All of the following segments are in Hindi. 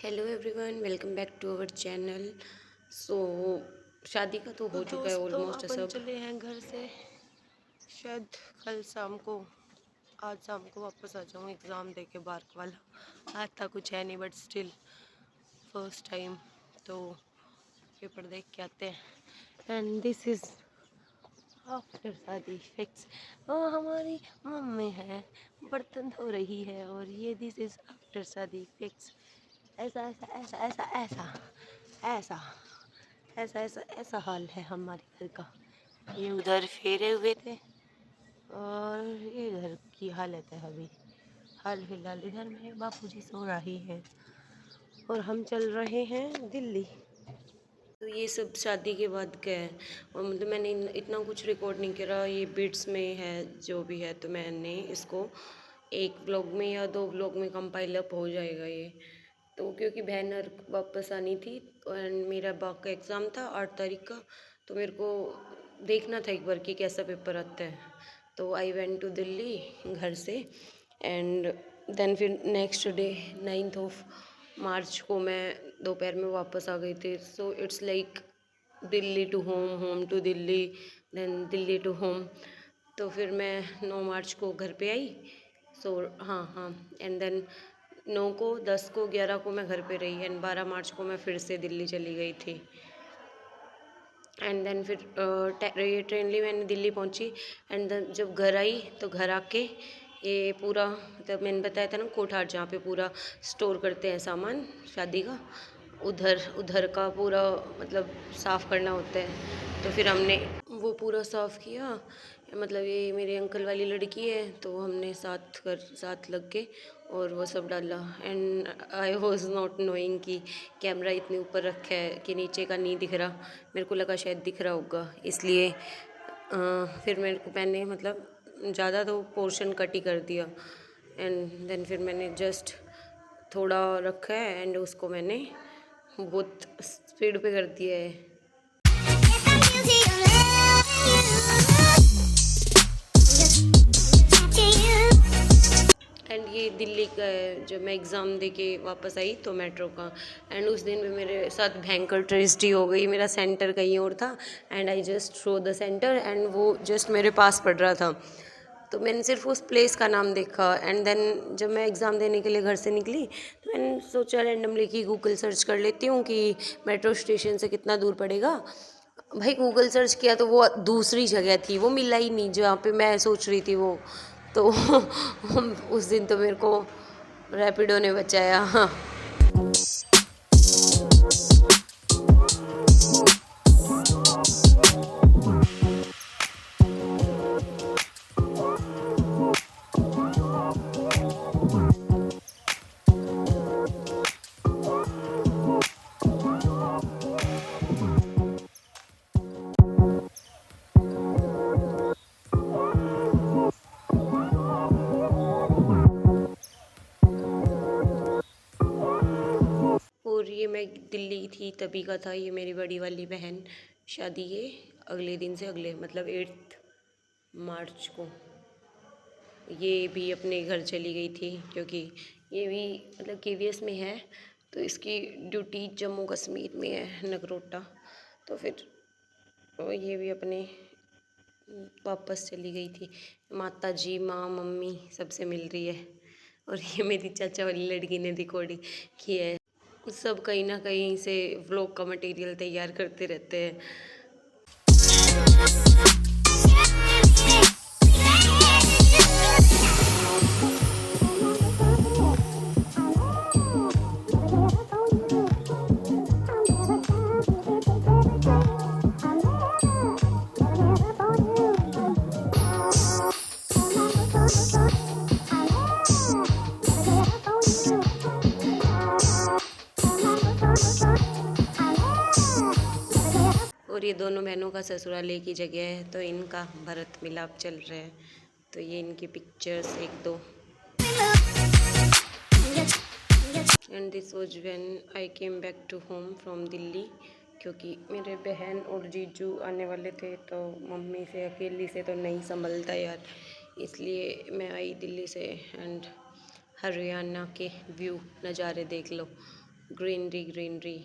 Hello everyone, welcome back to our channel. So शादी का तो तो हो चुका है दोस्तों ऑलमोस्ट अपन सब। चले हैं घर से। शायद कल शाम को, आज शाम को वापस आ जाऊँ एग्ज़ाम दे के बार्क वाला। आज था कुछ है नहीं, बट स्टिल फर्स्ट टाइम तो पेपर देख के आते हैं। एंड दिस इज़ आफ्टर शादी फिक्स। और हमारी मम्मी है, बर्तन धो रही है, और ये दिस इज़ आफ्टर शादी फिक्स। ऐसा ऐसा ऐसा ऐसा ऐसा ऐसा ऐसा ऐसा ऐसा हाल है हमारे घर का। ये उधर फेरे हुए थे और ये घर की हालत है अभी। हाल फिलहाल इधर मेरे बापूजी सो रही है और हम चल रहे हैं दिल्ली। तो ये सब शादी के बाद का है। और मतलब मैंने इतना कुछ रिकॉर्ड नहीं करा, ये बिट्स में है जो भी है। तो मैंने इसको एक व्लॉग में या दो व्लॉग में कंपाइल अप हो जाएगा ये। तो क्योंकि बहन वापस आनी थी एंड मेरा बाप का एग्ज़ाम था 8 तारीख का, तो मेरे को देखना था एक बार कि कैसा पेपर आता है। तो आई वेंट टू दिल्ली घर से। एंड देन फिर नेक्स्ट डे 9 मार्च को मैं दोपहर में वापस आ गई थी। So it's like Delhi to home, home to Delhi, then Delhi to home. तो फिर मैं 9 मार्च को घर पे आई। सो हाँ हाँ, एंड देन 9 को 10 को 11 को मैं घर पे रही एंड 12 मार्च को मैं फिर से दिल्ली चली गई थी। एंड देन फिर ये ट्रेनली मैंने दिल्ली पहुंची। एंड देन जब घर आई तो घर आके ये पूरा, मतलब मैंने बताया था ना कोठार जहाँ पे पूरा स्टोर करते हैं सामान शादी का, उधर उधर का पूरा मतलब साफ़ करना होता है। तो फिर हमने वो पूरा साफ़ किया। मतलब ये मेरे अंकल वाली लड़की है तो हमने साथ लग के और वो सब डाला। And I was not knowing कि कैमरा इतने ऊपर रखा है कि नीचे का नहीं दिख रहा। मेरे को लगा शायद दिख रहा होगा, इसलिए फिर मेरे को मैंने मतलब ज़्यादा तो पोर्शन कट ही कर दिया। एंड देन फिर मैंने जस्ट थोड़ा रखा है एंड उसको मैंने बहुत स्पीड पे कर दिया है। एंड ये दिल्ली का है। जब मैं एग्ज़ाम दे के वापस आई तो मेट्रो का, एंड उस दिन भी मेरे साथ भयंकर ट्रेजेडी हो गई। मेरा सेंटर कहीं और था and I just throw the center and वो जस्ट मेरे पास पड़ रहा था। तो मैंने सिर्फ उस प्लेस का नाम देखा। एंड देन जब मैं एग्ज़ाम देने के लिए घर से निकली तो मैंने सोचा रैंडमली कि गूगल सर्च कर लेती हूँ कि मेट्रो स्टेशन से कितना दूर पड़ेगा। भाई गूगल सर्च किया तो वो दूसरी जगह थी, वो मिला ही नहीं जहाँ पे मैं सोच रही थी वो। तो उस दिन तो मेरे को रैपिडो ने बचाया। और ये मैं दिल्ली थी तभी का था। ये मेरी बड़ी वाली बहन शादी ये अगले दिन से, अगले मतलब 8 मार्च को ये भी अपने घर चली गई थी, क्योंकि ये भी मतलब केवीएस में है तो इसकी ड्यूटी जम्मू कश्मीर में है, नगरोटा। तो फिर ये भी अपने वापस चली गई थी। माता जी, माँ, मम्मी सबसे मिल रही है। और ये मेरी चाचा वाली लड़की ने रिकॉर्डिंग की है। सब कहीं ना कहीं से व्लॉग का मटेरियल तैयार करते रहते हैं। और ये दोनों बहनों का ससुराल एक ही जगह है तो इनका भरत मिलाप चल रहा है। तो ये इनकी पिक्चर्स एक दो। And this was when I came back to home from Delhi, क्योंकि मेरे बहन और जीजू आने वाले थे तो मम्मी से अकेली से तो नहीं संभलता यार, इसलिए मैं आई दिल्ली से। एंड हरियाणा के व्यू नज़ारे देख लो, greenery greenery.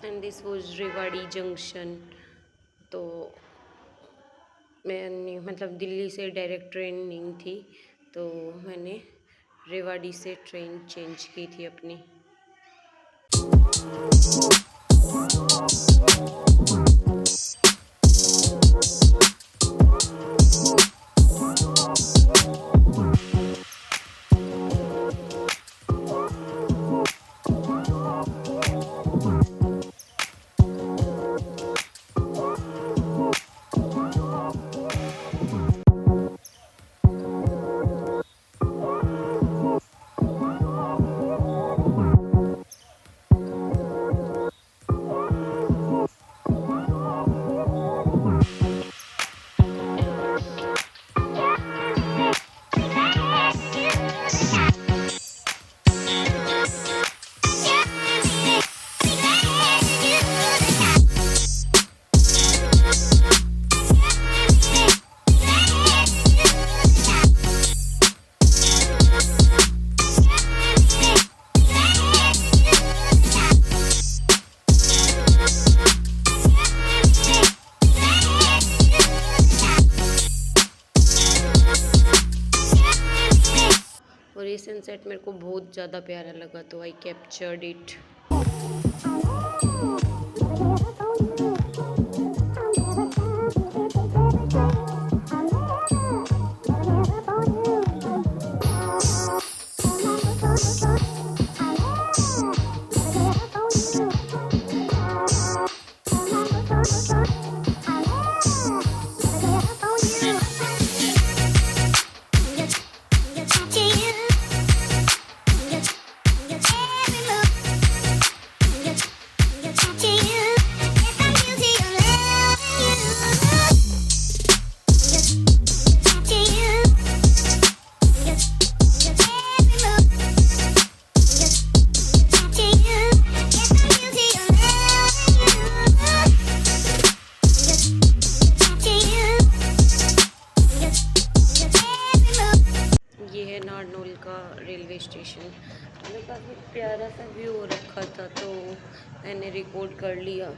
And this was Rewari junction. तो मैंने मतलब दिल्ली से डायरेक्ट ट्रेन नहीं थी, तो मैंने रेवाड़ी से ट्रेन चेंज की थी अपनी। और ये सनसेट मेरे को बहुत ज़्यादा प्यारा लगा, तो आई कैप्चर्ड इट। रेलवे स्टेशन में काफ़ी प्यारा सा व्यू हो रखा था, तो मैंने रिकॉर्ड कर लिया।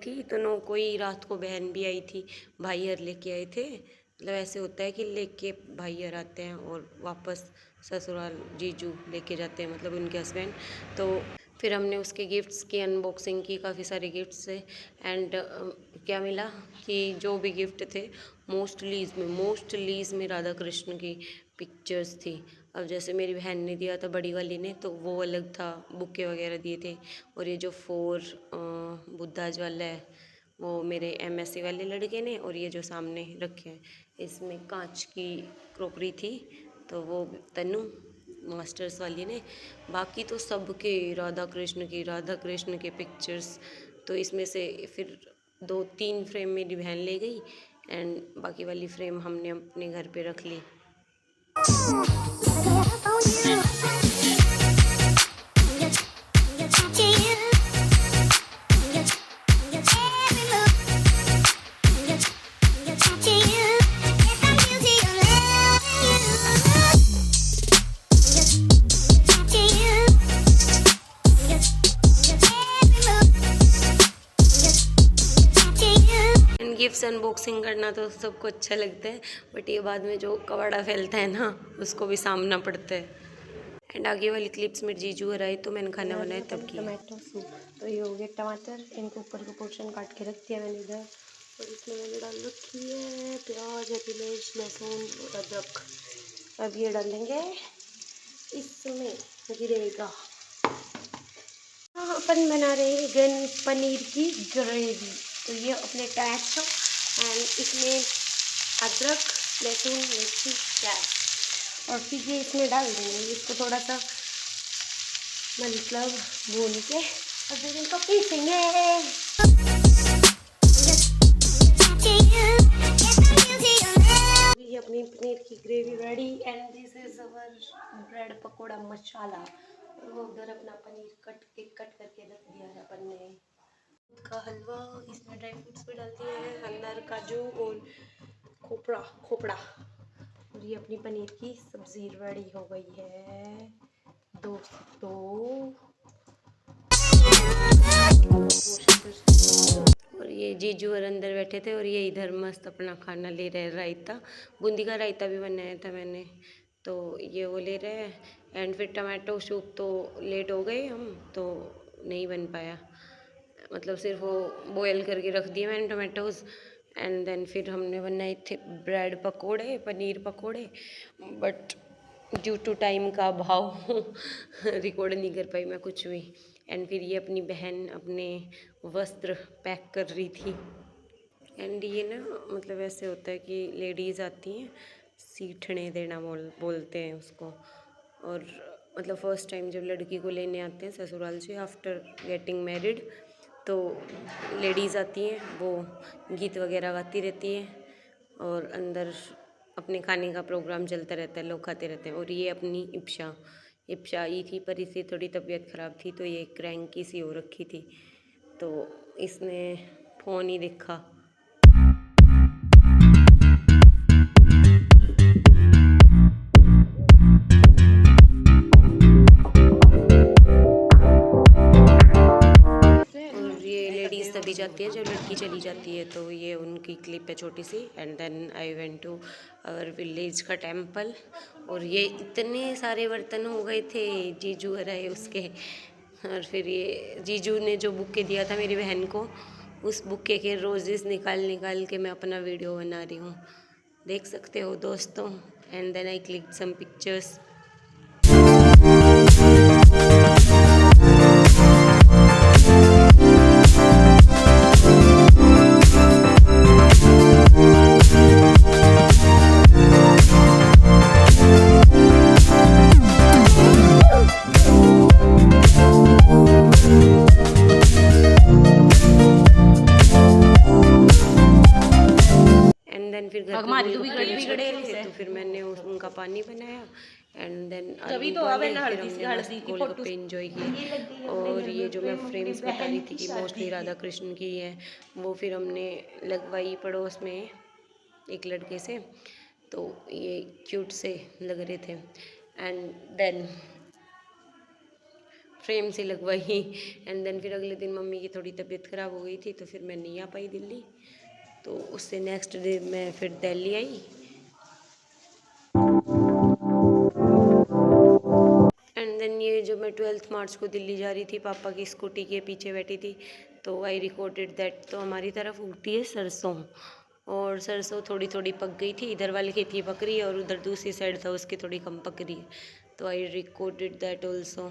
थी तो नो कोई रात को बहन भी आई थी, भाई हर लेके आए थे। मतलब ऐसे होता है कि लेके भाई हर आते हैं और वापस ससुराल जीजू लेके जाते हैं, मतलब उनके हस्बैंड। तो फिर हमने उसके गिफ्ट्स की अनबॉक्सिंग की, काफ़ी सारे गिफ्ट्स थे। एंड क्या मिला कि जो भी गिफ्ट थे मोस्टली इसमें राधा कृष्ण की पिक्चर्स थी। अब जैसे मेरी बहन ने दिया था बड़ी वाली ने, तो वो अलग था, बुके वगैरह दिए थे। और ये जो 4 बुद्धाज वाला है वो मेरे एमएससी वाले लड़के ने, और ये जो सामने रखे हैं इसमें कांच की क्रॉकरी थी, तो वो तनु मास्टर्स वाली ने। बाकी तो सबके राधा कृष्ण के पिक्चर्स। तो इसमें से फिर 2-3 फ्रेम मेरी बहन ले गई एंड बाकी वाली फ्रेम हमने अपने घर पे रख ली। गिफ्ट्स अनबॉक्सिंग करना तो सबको अच्छा लगता है, बट ये बाद में जो कबाड़ा फैलता है ना, उसको भी सामना पड़ता है। एंड आगे वाली क्लिप्स में जीजू आ रहे तो मैंने खाना बनाया तब किया। Tomato soup. तो ये हो गया टमाटर, इनको ऊपर का पोर्शन काट के रख दिया मैंने इधर, और इसमें मैंने डाल रखी है प्याज, हरी मिर्च, लहसुन और अदरक। अब ये डालेंगे, इसमें गिरेगा। अपन बना रहे हैं पनीर की ग्रेवी। तो ये अपने टमाटो एंड इसमें अदरक, लहसुन, मिर्ची, प्याज, और फिर ये इसमें डाल देंगे। इसको थोड़ा सा मतलब भून के और फिर इनको पीसेंगे। ये अपनी पनीर की gravy ready and this is our bread pakora masala. और वो उधर अपना पनीर कट करके रख दिया है अपन ने। का हलवा, इसमें ड्राई फ्रूट्स भी डाल दिए हैं, अंदर काजू और खोपड़ा। और ये अपनी पनीर की सब्जी रेडी हो गई है दोस्तों। और ये जीजू और अंदर बैठे थे और ये इधर मस्त अपना खाना ले रहे हैं। रायता, बूंदी का रायता भी बनाया था मैंने, तो ये वो ले रहे हैं। एंड फिर टमाटो सूप तो लेट हो गए हम, तो नहीं बन पाया, मतलब सिर्फ वो बॉयल करके रख दिए मैंने टमाटोज़। एंड देन फिर हमने बनाए थे ब्रेड पकोड़े, पनीर पकोड़े, बट ड्यू टू टाइम का अभाव रिकॉर्ड नहीं कर पाई मैं कुछ भी। एंड फिर ये अपनी बहन अपने वस्त्र पैक कर रही थी। एंड ये ना मतलब ऐसे होता है कि लेडीज़ आती हैं, सीठने देना बोलते हैं उसको। और मतलब फ़र्स्ट टाइम जब लड़की को लेने आते हैं ससुराल से आफ्टर गेटिंग मैरिड, तो लेडीज़ आती हैं, वो गीत वगैरह गाती रहती हैं और अंदर अपने खाने का प्रोग्राम चलता रहता है, लोग खाते रहते हैं। और ये अपनी इप्शा आई थी, पर इसकी थोड़ी तबीयत ख़राब थी, तो ये क्रैंकी सी हो रखी थी, तो इसने फ़ोन ही देखा। तभी जाती है जब लड़की चली जाती है। तो ये उनकी क्लिप है छोटी सी। And then I went to our village का टेम्पल, और ये इतने सारे बर्तन हो गए थे, जीजू आए उसके। और फिर ये जीजू ने जो बुके दिया था मेरी बहन को, उस बुके के रोजेस निकाल के मैं अपना वीडियो बना रही हूँ, देख सकते हो दोस्तों। And then I click some pictures. फिर घर पे तो फिर मैंने उनका पानी बनाया एंड देन गोलगप्पे एंजॉय किए। और ये जो मैं फ्रेम्स बता रही थी कि मोस्टली राधा कृष्ण की है, वो फिर हमने लगवाई पड़ोस में एक लड़के से, तो ये क्यूट से लग रहे थे। एंड देन फ्रेम से लगवाई। एंड देन फिर अगले दिन मम्मी की थोड़ी तबीयत ख़राब हो गई थी तो फिर मैं नहीं आ पाई दिल्ली। तो उससे नेक्स्ट डे मैं फिर दिल्ली आई। एंड देन ये जो मैं 12th मार्च को दिल्ली जा रही थी, पापा की स्कूटी के पीछे बैठी थी, तो आई रिकॉर्डेड दैट। तो हमारी तरफ उगती है सरसों, और सरसों थोड़ी थोड़ी पक गई थी, इधर वाले खेत की पक रही है और उधर दूसरी साइड था उसकी थोड़ी कम पक रही है। तो I recorded that also.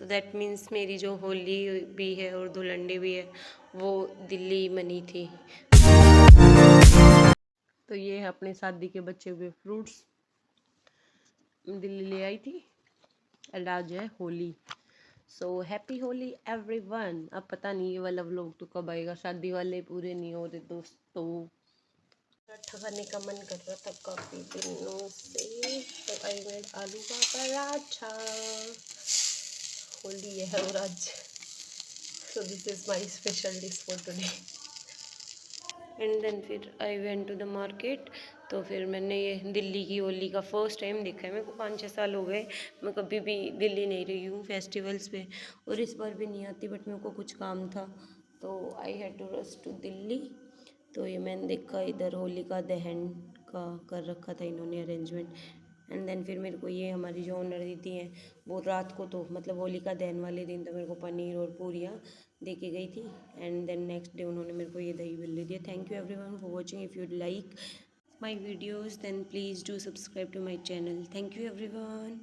That means मेरी जो होली भी है और धुलंडी भी है वो दिल्ली मनी थी। तो ये है अपने शादी के बचे हुए फ्रूट्स, दिल्ली ले आई थी। एंड आज है Holi. So happy Holi everyone. अब पता नहीं ये वाला व्लॉग तो कब आएगा, शादी वाले पूरे नहीं हो रहे दोस्तों। पराठा खाने का मन कर रहा था काफ़ी दिनों से, तो आई मेड आलू का पराठा। होली है और आज, so this is my special dish for today. And then फिर I went to the market. तो फिर मैंने ये दिल्ली की होली का फर्स्ट टाइम देखा है। मेरे को 5-6 साल हो गए, मैं कभी भी दिल्ली नहीं रही हूँ फेस्टिवल्स पे, और इस बार भी नहीं आती, बट मेरे को कुछ काम था तो I had to rush to Delhi. तो ये मैंने देखा इधर होलिका दहन का कर रखा था इन्होंने अरेंजमेंट। एंड देन फिर मेरे को ये हमारी जो ओनर दीदी हैं वो रात को, तो मतलब होलिका दहन वाले दिन तो मेरे को पनीर और पूरियाँ दे के गई थी। एंड देन नेक्स्ट डे उन्होंने मेरे को ये दही बल्ले दिया। Thank you everyone for watching. If you'd like my videos then please do subscribe to my channel. Thank you everyone.